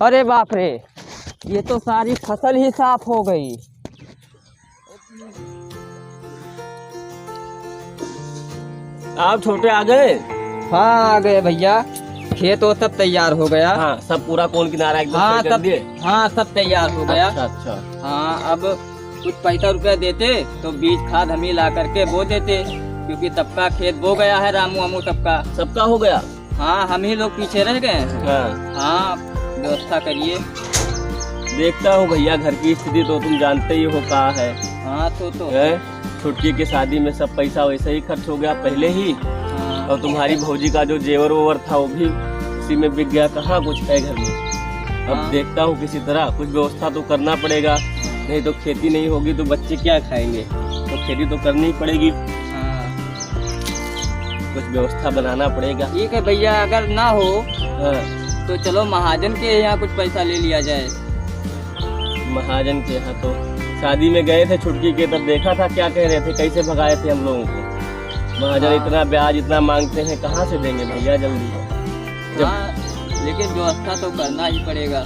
अरे बाप रे, ये तो सारी फसल ही साफ हो गई। आप छोटे आ गए? हाँ आ गए भैया, खेत तो सब तैयार हो गया। हाँ, सब पूरा कोन किनारा एकदम हाँ सही कर सब, दिए? हाँ सब तैयार हो गया। अच्छा अच्छा। हाँ अब कुछ पैसा रुपया देते तो बीज खाद हम ही ला करके बो देते, क्योंकि सबका खेत बो गया है, रामू वामू सबका हो गया। हाँ हम ही लोग पीछे रह गए हैं। हाँ हाँ व्यवस्था करिए। देखता हूँ भैया, घर की स्थिति तो तुम जानते ही हो कहाँ है। हाँ तो है? छुटकी की शादी में सब पैसा वैसे ही खर्च हो गया पहले ही। हाँ। और तुम्हारी भौजी का जो जेवर वोवर था वो भी उसी में बिक गया। कहाँ कुछ है घर में। अब हाँ। देखता हूँ किसी तरह कुछ व्यवस्था तो करना पड़ेगा, नहीं तो खेती नहीं होगी तो बच्चे क्या खाएंगे। तो खेती तो करनी ही पड़ेगी, हाँ कुछ व्यवस्था बनाना पड़ेगा। ठीक है भैया, अगर ना हो हाँ, तो चलो महाजन के यहाँ कुछ पैसा ले लिया जाए। महाजन के यहाँ तो शादी में गए थे छुटकी के, तब देखा था क्या कह रहे थे, कैसे भगाए थे हम लोगों को। महाजन हाँ। इतना ब्याज इतना मांगते हैं, कहाँ से देंगे भैया जल्दी। हाँ लेकिन व्यवस्था तो करना ही पड़ेगा।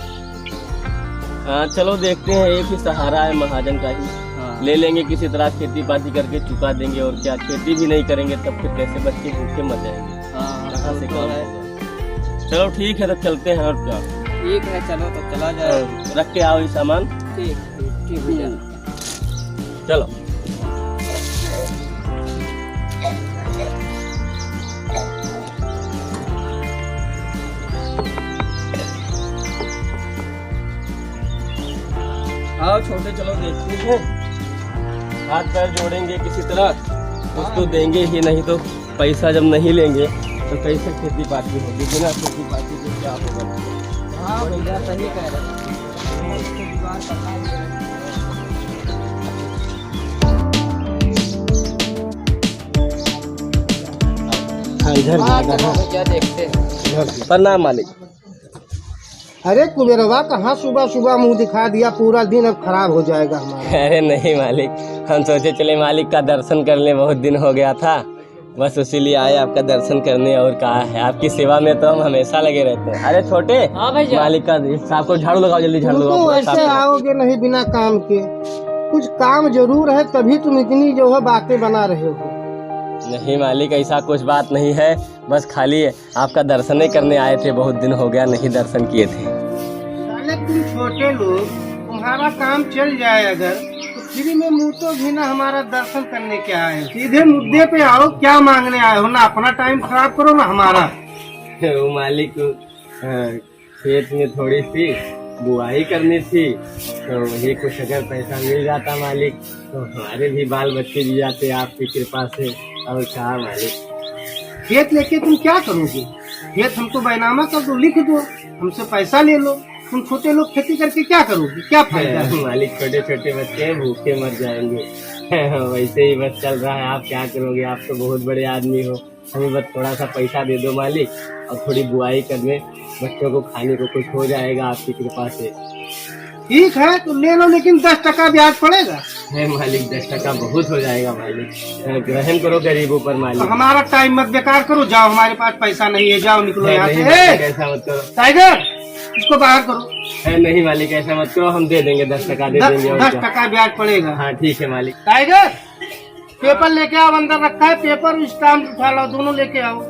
हाँ चलो देखते हैं, एक ही सहारा है महाजन का ही। हाँ। ले लेंगे किसी तरह, खेती बाती करके चुका देंगे। और क्या, खेती भी नहीं करेंगे तब फिर कैसे बच्चे भूखे मर जाएंगे। हाँ कहाँ से तो काम है। होगा। चलो ठीक है, तब चलते हैं। और क्या, ठीक है चलो तो चला जाए। रख के आओ ये सामान। ठीक ठीक भैया। चलो। आओ छोटे, चलो देखते हैं। हाथ पैर जोड़ेंगे किसी तरह, कुछ तो देंगे ही, नहीं तो पैसा जब नहीं लेंगे तो कैसे खेती बाती होगी। बिना खेती बाती के क्या होगा। हाँ भैया सही कह रहे हैं, इसके जुगाड़ करना ही पड़ेगा। इधर हाँ चलो भैया देखते हैं। प्रणाम मालिक। अरे कुबेरवा कहाँ सुबह सुबह मुंह दिखा दिया, पूरा दिन अब खराब हो जाएगा हमारा। अरे नहीं मालिक, हम सोचे चले मालिक का दर्शन कर ले, बहुत दिन हो गया था, बस उसीलिए आए आपका दर्शन करने। और कहा है, आपकी सेवा में तो हम हमेशा लगे रहते हैं। अरे छोटे, हाँ भैया। मालिक का साहब को झाड़ू लगाओ, जल्दी झाड़ू तुम लगाओ। तो पूरा ऐसे साफ करो। आओगे नहीं बिना काम के, कुछ काम जरूर है तभी तुम इतनी जो है बातें बना रहे हो। नहीं मालिक, ऐसा कुछ बात नहीं है, बस खाली आपका दर्शन ही करने आए थे, बहुत दिन हो गया नहीं दर्शन किए थे। साले तुम छोटे लोग, तुम्हारा काम चल जाए अगर तो फ्री में मुँह तो भी ना हमारा दर्शन करने के आए, सीधे मुद्दे पे आओ, क्या मांगने आए हो। ना अपना टाइम खराब करो ना हमारा। वो मालिक, खेत में थोड़ी सी बुआई करनी थी, तो वही कुछ अगर पैसा मिल जाता मालिक तो हमारे भी बाल बच्चे भी जाते आपकी कृपा से। और कहा मालिक, खेत लेके तुम क्या करोगे। खेत हमको बैनामा कर दो, लिख दो, हमसे पैसा ले लो। तुम छोटे लोग खेती करके क्या करोगे, क्या फायदा है। मालिक छोटे छोटे बच्चे हैं, भूखे मर जाएंगे। वैसे ही बस चल रहा है, आप क्या करोगे, आप तो बहुत बड़े आदमी हो। हमें बस थोड़ा सा पैसा दे दो मालिक, और थोड़ी बुआई करने, बच्चों को खाने को कुछ हो जाएगा आपकी कृपा से। ठीक है तो ले लो, लेकिन 10% ब्याज पड़ेगा। है मालिक, 10% बहुत हो जाएगा मालिक, ग्रहण करो गरीबों पर तो मालिक। हमारा टाइम मत बेकार करो, जाओ, हमारे पास पैसा नहीं है, जाओ निकलो यहाँ नहीं से। मालिक, ऐसा मत करो। टाइगर, इसको बाहर करो। है नहीं मालिक, ऐसा मत करो, हम दे देंगे 10% दे देंगे। और क्या। 10% ब्याज पड़ेगा। हाँ ठीक है मालिक। टाइगर, पेपर लेके आओ, अंदर रखा है पेपर, स्टाम्प उठा लो, दोनों लेके आओ।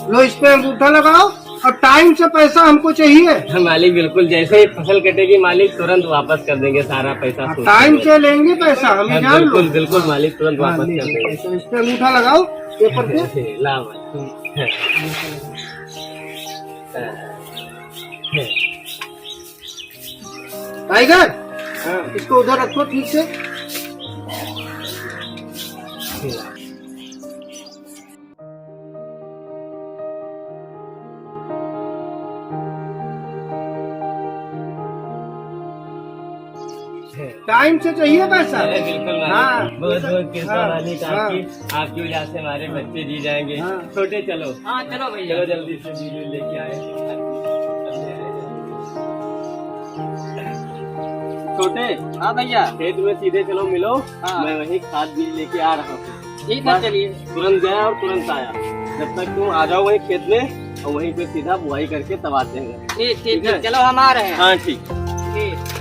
लो, इस पे अंगूठा लगाओ, और टाइम से पैसा हमको चाहिए। मालिक बिल्कुल, जैसे ही फसल कटेगी मालिक तुरंत वापस कर देंगे सारा पैसा। टाइम से लेंगे पैसा, हमें हाँ, जान लो। बिल्कुल बिल्कुल मालिक, तुरंत हाँ, वापस ले, कर देंगे। तो इस पे अंगूठा लगाओ पेपर पे। ला मालिक। टाइगर, इसको उधर रखो ठीक से। टाइम से चाहिए पैसा। अरे बिल्कुल मालिक, हाँ, बहुत बहुत कृपा हाँ, मालिक हाँ। आपकी वजह से हमारे बच्चे जी जाएंगे। हाँ। छोटे चलो, हाँ चलो भैया। चलो जल्दी से जी लेके आए। छोटे। हाँ भैया। खेत में सीधे चलो मिलो। हाँ। मैं वही खाद बीज लेके आ रहा हूँ। ठीक है, चलिए। तुरंत गया और तुरंत आया। जब तक तुम आ जाओ वही खेत में और वहीं पे सीधा बुआई करके तब आते हैं। ठीक ठीक है, चलो हम आ रहे हैं। हाँ ठीक। ठीक।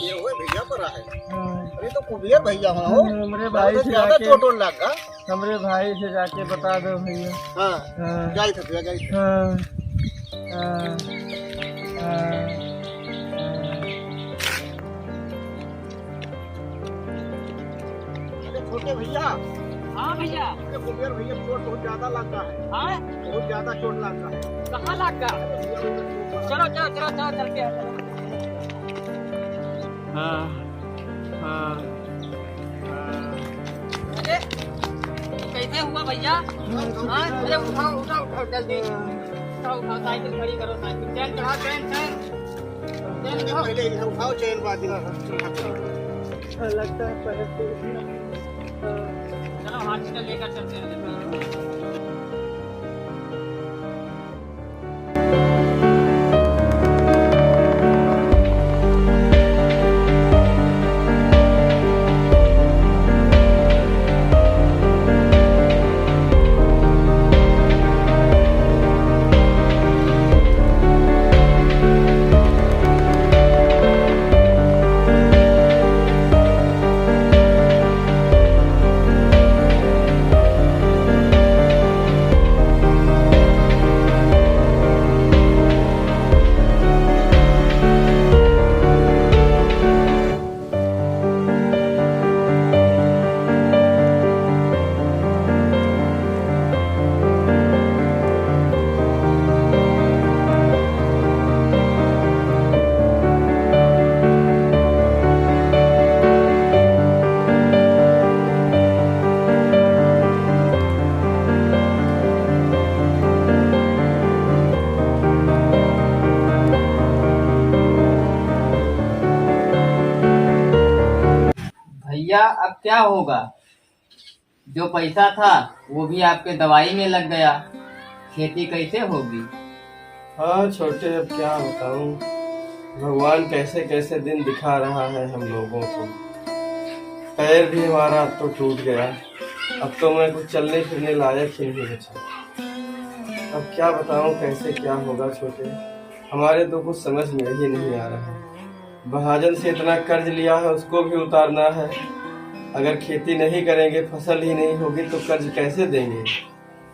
ये हुए भैया पर है। अरे तो कुबियर भैया हो। हमरे भाई से ज्यादा जाके चोट लगा। हमरे भाई से जाके बता दो भैया। हाँ हाँ, जाई था भैया जाई। हाँ, हाँ, हाँ, अरे छोटे भैया। हाँ भैया। अरे कुबियर भैया चोट बहुत ज्यादा लगा है। हाँ, बहुत ज्यादा चोट लगा है। कहाँ लग गया? चलो चलो चलो चलो चल के। हाँ, हाँ, अरे कैसे हुआ भैया? हाँ, अरे उठाओ उठाओ उठाओ जल्दी। उठाओ उठाओ, साइकिल खड़ी करो, साइकिल चैन चढ़ाओ, चैन चैन चैन चढ़ाओ। पहले इधर उठाओ चैन बाद में। लगता है पैर टूट गया। चलो हॉस्पिटल लेकर चलते हैं। भैया अब क्या होगा? जो पैसा था वो भी आपके दवाई में लग गया, खेती कैसे होगी? हाँ छोटे, अब क्या बताऊं, भगवान कैसे कैसे दिन दिखा रहा है हम लोगों को। पैर भी हमारा अब तो टूट गया, अब तो मैं कुछ चलने फिरने लायक ही नहीं बचा। अब क्या बताऊं कैसे क्या होगा छोटे, हमारे तो कुछ समझ में ही नहीं आ रहा। महाजन से इतना कर्ज लिया है उसको भी उतारना है। अगर खेती नहीं करेंगे, फसल ही नहीं होगी तो कर्ज कैसे देंगे?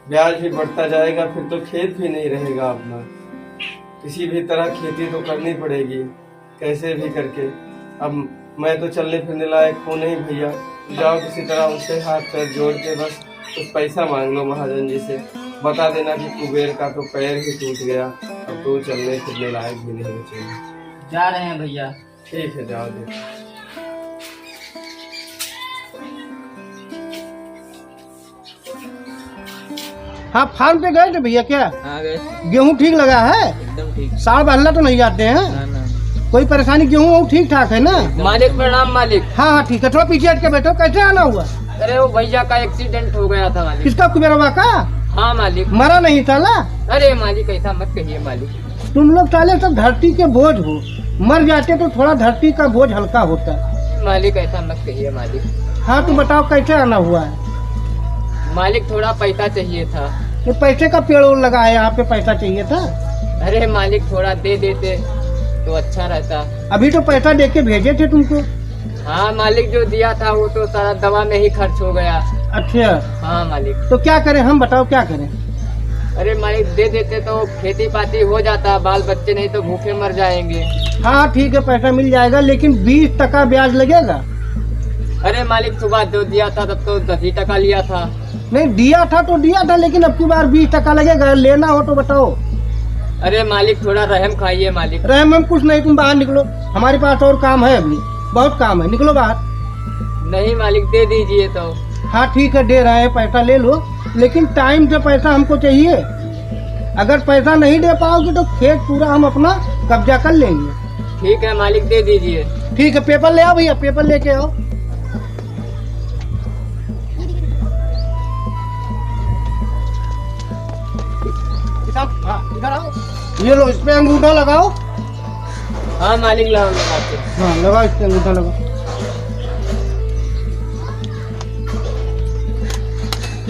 ब्याज भी बढ़ता जाएगा, फिर तो खेत भी नहीं रहेगा अपना। किसी भी तरह खेती तो करनी पड़ेगी, कैसे भी करके। अब मैं तो चलने फिरने लायक हूँ नहीं भैया, जाओ किसी तरह उनसे हाथ पैर जोड़ के बस कुछ पैसा मांग लो महाजन जी से, बता देना कि कुबेर का तो पैर ही टूट गया, अब तो चलने फिरने लायक भी नहीं बचेगा। जा रहे हैं भैया। ठीक है, जाओ दे। हाँ फार्म पे गए थे भैया क्या? हाँ गए, गेहूँ ठीक लगा है? एकदम ठीक। साल बहला तो नहीं जाते हैं? ना ना। कोई परेशानी? गेहूँ ठीक ठाक है ना? मालिक प्रणाम मालिक। हाँ हाँ ठीक है, थोड़ा पीछे हट के बैठो। कैसे आना हुआ? अरे वो भैया का एक्सीडेंट हो गया था मालिक। किसका? कुबेरवा का? हाँ मालिक। मरा नहीं साला? अरे मालिक ऐसा मत कहिए मालिक। तुम लोग साले सब धरती के बोझ हो, मर जाते तो थोड़ा धरती का बोझ हल्का होता। मालिक ऐसा मत कहिए मालिक। हाँ तुम बताओ कैसे आना हुआ है? मालिक थोड़ा पैसा चाहिए था। ये पैसे का पेड़ ओड़ लगा है, यहाँ पे पैसा चाहिए था? अरे मालिक थोड़ा दे देते तो अच्छा रहता। अभी तो पैसा दे के भेजे थे तुमको। हाँ मालिक, जो दिया था वो तो सारा दवा में ही खर्च हो गया। अच्छा हाँ मालिक। तो क्या करें हम, बताओ क्या करें? अरे मालिक दे देते तो खेती पाती हो जाता, बाल बच्चे नहीं तो भूखे मर जाएंगे। हाँ ठीक है, पैसा मिल जाएगा, लेकिन 20% ब्याज लगेगा। अरे मालिक सुबह जो दिया था तब तो 10 ही टका लिया था। नहीं दिया था तो दिया था, लेकिन अब की बार 20% लगेगा। लेना हो तो बताओ। अरे मालिक थोड़ा रहम खाइए मालिक। रहम हम कुछ नहीं, तुम बाहर निकलो, हमारे पास और काम है, अभी बहुत काम है, निकलो बाहर। नहीं मालिक दे दीजिए तो। हाँ ठीक है, दे रहे हैं, पैसा ले लो। लेकिन टाइम से पैसा हमको चाहिए। अगर पैसा नहीं दे पाओगे तो खेत पूरा हम अपना कब्जा कर लेंगे। ठीक है मालिक, दे दीजिए। ठीक है, पेपर ले आओ भैया, पेपर लेके आओ। इधर आओ, ये लो, इस पे अंगूठा लगाओ। हाँ मालिक, लगाते। हाँ लगाओ, इस पे अंगूठा लगाओ।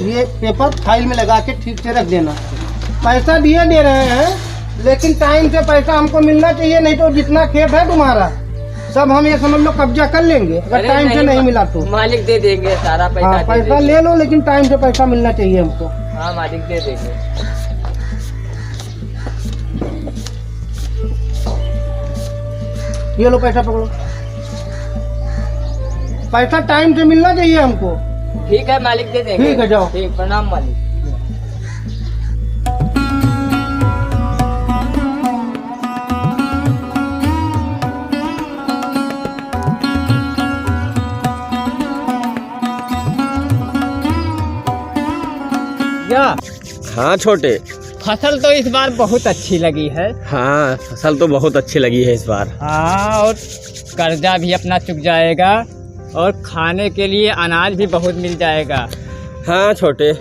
ये पेपर फाइल में लगा के ठीक से रख देना। पैसा दिए दे रहे हैं, लेकिन टाइम से पैसा हमको मिलना चाहिए, नहीं तो जितना खेत है तुम्हारा सब हम ये समझ लो कब्जा कर लेंगे, अगर टाइम से नहीं मिला तो। मालिक दे देंगे सारा पैसा। हाँ, पैसा ले लो, लेकिन टाइम से पैसा मिलना चाहिए हमको। हाँ मालिक, दे देंगे। ये लो, पैसा पकड़ो। पैसा टाइम से मिलना चाहिए हमको। ठीक है मालिक, दे देंगे। ठीक है, जाओ। ठीक, प्रणाम मालिक। हाँ छोटे, फसल तो इस बार बहुत अच्छी लगी है। हाँ फसल तो बहुत अच्छी लगी है इस बार। हाँ, और कर्जा भी अपना चुक जाएगा और खाने के लिए अनाज भी बहुत मिल जाएगा। हाँ छोटे,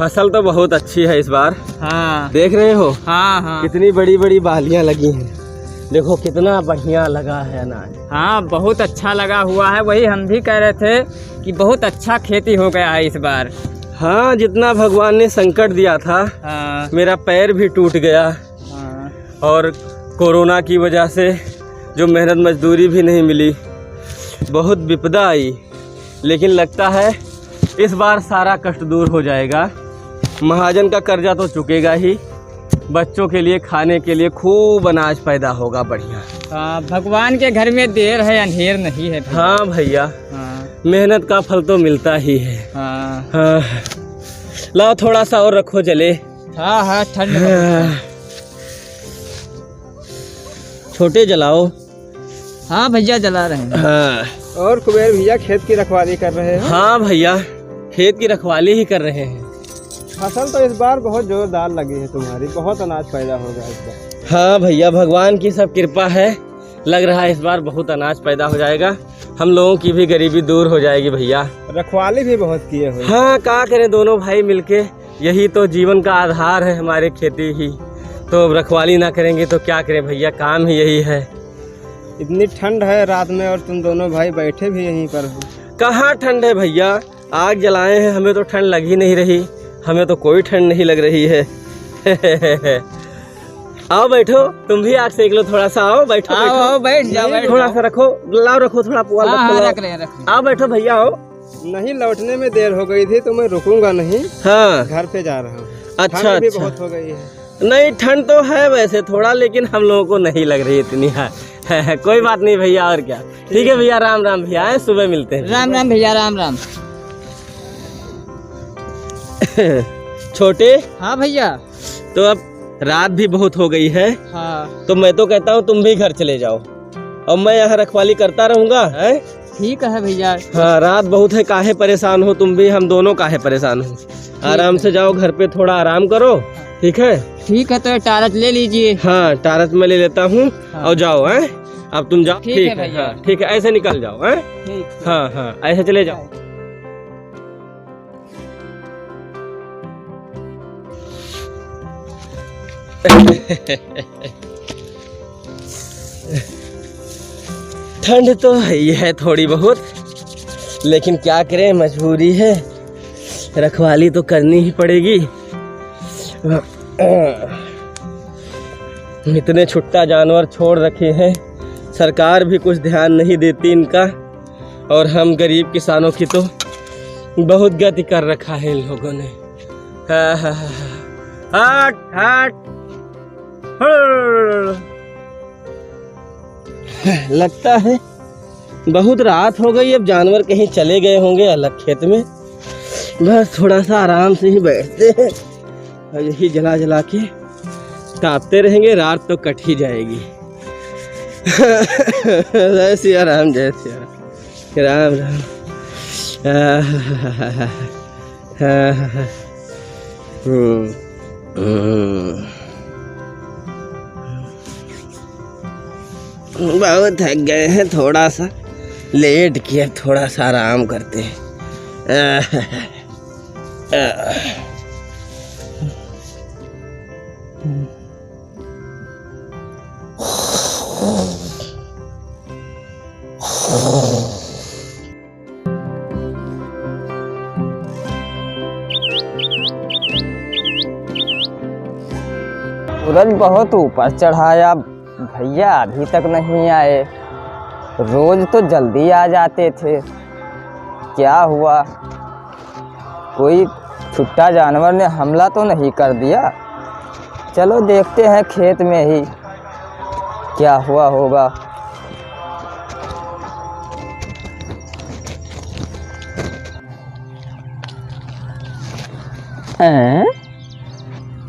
फसल तो बहुत अच्छी है इस बार। हाँ देख रहे हो? हाँ हाँ कितनी बड़ी बड़ी बालियां लगी हैं। देखो कितना बढ़िया लगा है अनाज। हाँ, बहुत अच्छा लगा हुआ है। वही हम भी कह रहे थे कि बहुत अच्छा खेती हो गया है इस बार। हाँ, जितना भगवान ने संकट दिया था, हाँ मेरा पैर भी टूट गया हाँ और कोरोना की वजह से जो मेहनत मजदूरी भी नहीं मिली, बहुत विपदा आई। लेकिन लगता है इस बार सारा कष्ट दूर हो जाएगा। महाजन का कर्जा तो चुकेगा ही, बच्चों के लिए खाने के लिए खूब अनाज पैदा होगा बढ़िया। हाँ, भगवान के घर में देर है अंधेर नहीं है भैया। हाँ भैया, हाँ मेहनत का फल तो मिलता ही है। हाँ हाँ, लाओ थोड़ा सा और रखो जले। हाँ हाँ, ठंड छोटे जलाओ। हाँ भैया, जला रहे हैं। हाँ और कुबेर भैया खेत की रखवाली कर रहे हैं। हाँ भैया, खेत की रखवाली ही कर रहे हैं। फसल तो इस बार बहुत जोरदार लगी है तुम्हारी, बहुत अनाज पैदा होगा इस बार। हाँ भैया, भगवान की सब कृपा है। लग रहा है इस बार बहुत अनाज पैदा हो जाएगा, हम लोगों की भी गरीबी दूर हो जाएगी भैया। रखवाली भी बहुत किए हुए। हाँ, क्या करें, दोनों भाई मिलके, यही तो जीवन का आधार है हमारे, खेती ही। तो रखवाली ना करेंगे तो क्या करें भैया, काम ही यही है। इतनी ठंड है रात में और तुम दोनों भाई बैठे भी यहीं पर हो। कहाँ ठंड है भैया, आग जलाए हैं, हमें तो ठंड लग ही नहीं रही, हमें तो कोई ठंड नहीं लग रही है। आओ बैठो, तुम भी आग सेक लो थोड़ा सा। आओ बैठो, आओ, आओ, बैठ जाओ, बैठ थोड़ा जाओ। सा रखो, लाओ रखो थोड़ा पुआल हाँ, रखो, हाँ, लाओ। रख रहे हैं। आओ बैठो भैया, आओ। नहीं, लौटने में देर हो गई थी तो मैं रुकूंगा नहीं, हाँ घर पे जा रहा हूँ। अच्छा ठंड भी अच्छा। बहुत हो गई है। नहीं, ठंड तो है वैसे थोड़ा, लेकिन हम लोगों को नहीं लग रही इतनी है। कोई बात नहीं भैया, और क्या। ठीक है भैया, राम राम भैया, सुबह मिलते हैं। राम राम भैया, राम राम। छोटे, हाँ भैया। तो अब रात भी बहुत हो गई है, हाँ तो मैं तो कहता हूँ तुम भी घर चले जाओ और मैं यहाँ रखवाली करता रहूंगा, है? ठीक है भैया। हाँ, रात बहुत है, काहे परेशान हो तुम भी, हम दोनों काहे परेशान हो। आराम से जाओ, घर पे थोड़ा आराम करो, ठीक है? ठीक है, तो टारच ले लीजिए। हाँ, टारच मैं ले लेता हूँ। हाँ। और जाओ, हैं? अब तुम जाओ। ठीक है भैया। हाँ, ठीक है, ऐसे निकल जाओ, हैं? ठीक। हाँ हाँ, ऐसे चले जाओ। ठंड तो है ही है थोड़ी बहुत, लेकिन क्या करें, मजबूरी है, रखवाली तो करनी ही पड़ेगी। इतने छुट्टा जानवर छोड़ रखे हैं, सरकार भी कुछ ध्यान नहीं देती इनका, और हम गरीब किसानों की तो बहुत गति कर रखा है इन लोगों ने। हट हट, लगता है बहुत रात हो गई, अब जानवर कहीं चले गए होंगे अलग खेत में। बस थोड़ा सा आराम से ही बैठते हैं और यही जला जला के तापते रहेंगे, रात तो कट ही जाएगी। जय सिया राम, जय सिया राम, राम राम। बहुत थक गए हैं, थोड़ा सा लेट किया, थोड़ा सा आराम करते हैं। सूरज बहुत ऊपर चढ़ाया, भैया अभी तक नहीं आए। रोज तो जल्दी आ जाते थे, क्या हुआ? कोई छुट्टा जानवर ने हमला तो नहीं कर दिया? चलो देखते हैं खेत में ही क्या हुआ होगा।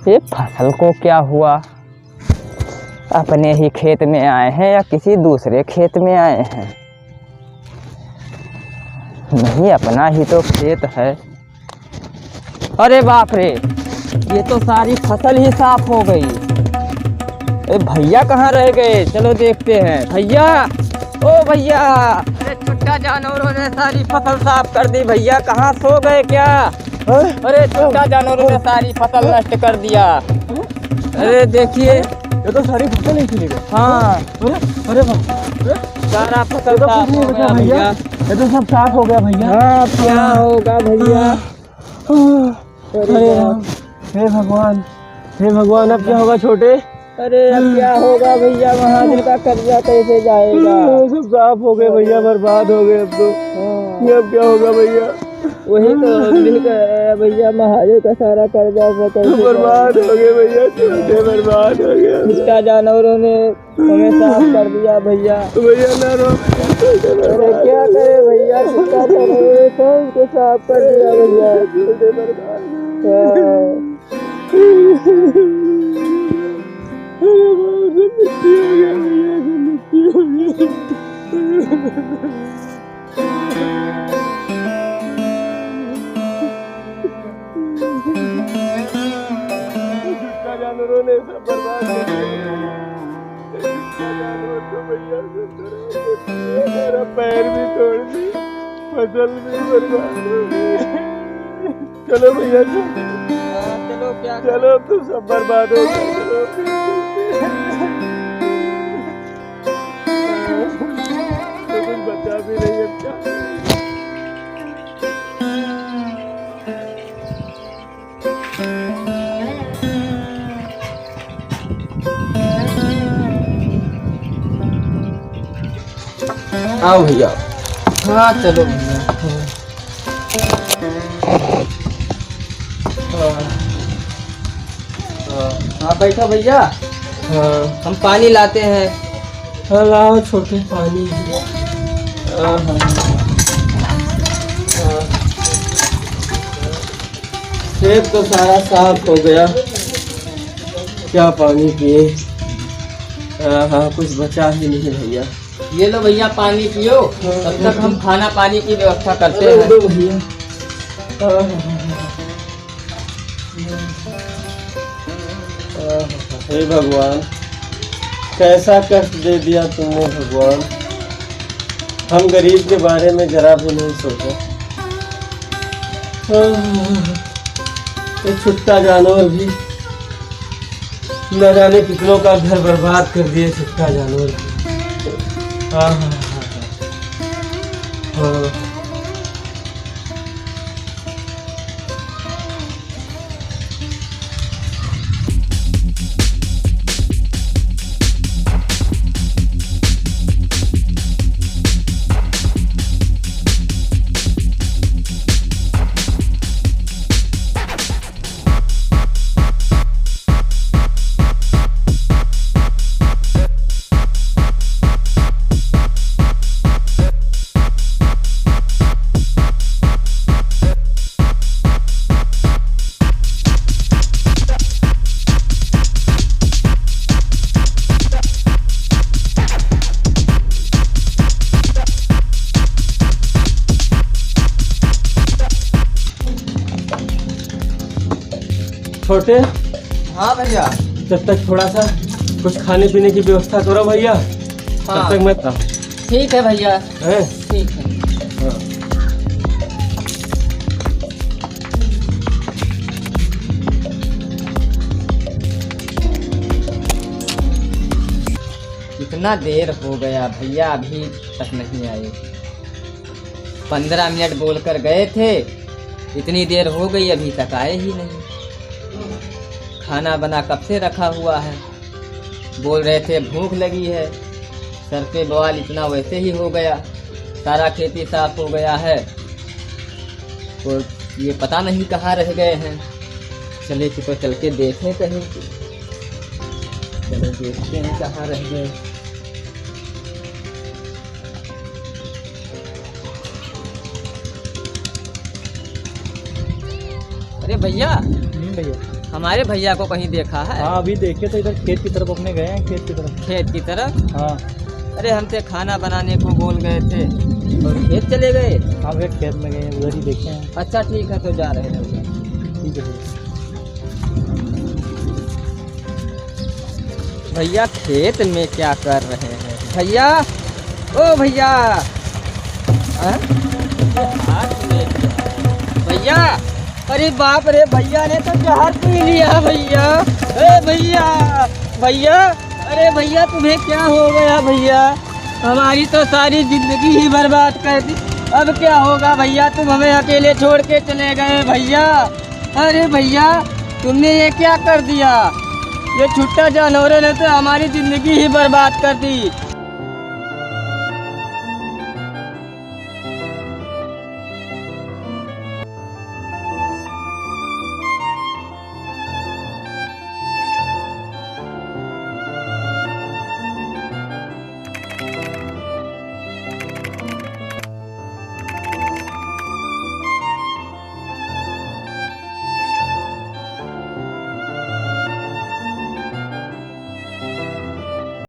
ये फसल को क्या हुआ? अपने ही खेत में आए हैं या किसी दूसरे खेत में आए हैं? नहीं, अपना ही तो खेत है। अरे बाप रे, ये तो सारी फसल ही साफ हो गई। भैया कहाँ रह गए? चलो देखते हैं। भैया, ओ भैया! अरे छुट्टा जानवरों ने सारी फसल साफ कर दी। भैया कहाँ सो गए क्या? अरे छुट्टा जानवरों ने सारी फसल नष्ट कर दिया। अरे देखिए, ये तो सारी फसल ही चली गई। हाँ, अरे सारा फसल साफ हो गया भैया। ये तो सब साफ हो गया भैया। हाँ, क्या होगा भैया? अरे हे भगवान, हे भगवान, अब क्या होगा छोटे? अरे अब क्या होगा भैया? महाजन का कर्जा कैसे जाएगा? सब साफ हो गए भैया, बर्बाद हो गए अब तो। अब क्या होगा भैया? वही तो हम भी कह रहे हैं भैया, महाजन का सारा कर्जा कैसे बर्बाद हो गए भैया, छोटे बर्बाद हो गया। छुट्टा जानवरों ने हमें साफ कर दिया भैया। भैया ना रो, अरे क्या करे भैया, छुट्टा जानवरों ने सबको साफ कर दिया भैया। जानवरों ने सब बर्बाद कर दिया। मेरा पैर भी तोड़ दी, फसल भी बर्बाद हो गई। चलो भैया, चलो क्या चलो, अब तो सब बर्बाद हो गया। तो कुछ बचा भी नहीं अब क्या। आओ भैया। हाँ चलो भैया। हाँ बैठो भैया, हम पानी लाते हैं। हाँ लाओ छोटे, पानी। खेत तो सारा साफ हो गया, क्या पानी पिए? हाँ, कुछ बचा ही नहीं भैया। ये लो भैया पानी पियो, तब तक हम खाना पानी की व्यवस्था करते हैं। दो भैया। हे भगवान, कैसा कष्ट दे दिया तुमने भगवान। हम गरीब के बारे में जरा भी नहीं सोचा। ये छुट्टा जानवर भी न जाने कितनों का घर बर्बाद कर दिए। छुट्टा जानवर भी। हाँ हाँ हाँ हाँ। छोटे, हाँ भैया। तब तक थोड़ा सा कुछ खाने पीने की व्यवस्था करो भैया। हाँ। तब तक मैं ठीक है भैया, हैं? ठीक है। हाँ। कितना देर हो गया भैया, अभी तक नहीं आए। 15 मिनट बोलकर गए थे, इतनी देर हो गई अभी तक आए ही नहीं। खाना बना कब से रखा हुआ है, बोल रहे थे भूख लगी है। सर पे बवाल इतना वैसे ही हो गया, सारा खेती साफ हो गया है और ये पता नहीं कहाँ रह गए हैं। चले कि तो चल के देखें कहीं, चलो देखते हैं कहाँ रह गए। अरे भैया, भैया। हमारे भैया को कहीं देखा है? हाँ अभी देखे तो इधर खेत की तरफ अपने गए हैं, खेत की तरफ। खेत की तरफ? हाँ अरे हमसे खाना बनाने को बोल गए थे और खेत चले गए। हाँ भैया खेत में गए हैं, उधर ही देखे हैं। अच्छा ठीक है, तो जा रहे हैं भैया। ठीक है भैया खेत में क्या कर रहे हैं भैया? ओ भैया, हाँ? हाथ में क्या? भैया, अरे बाप रे, भैया ने तो जहर पी लिया भैया। ए भैया, भैया, अरे भैया तुम्हें क्या हो गया भैया? हमारी तो सारी जिंदगी ही बर्बाद कर दी। अब क्या होगा भैया? तुम हमें अकेले छोड़ के चले गए भैया। अरे भैया, तुमने ये क्या कर दिया? ये छुट्टा जानवरों ने तो हमारी जिंदगी ही बर्बाद कर दी।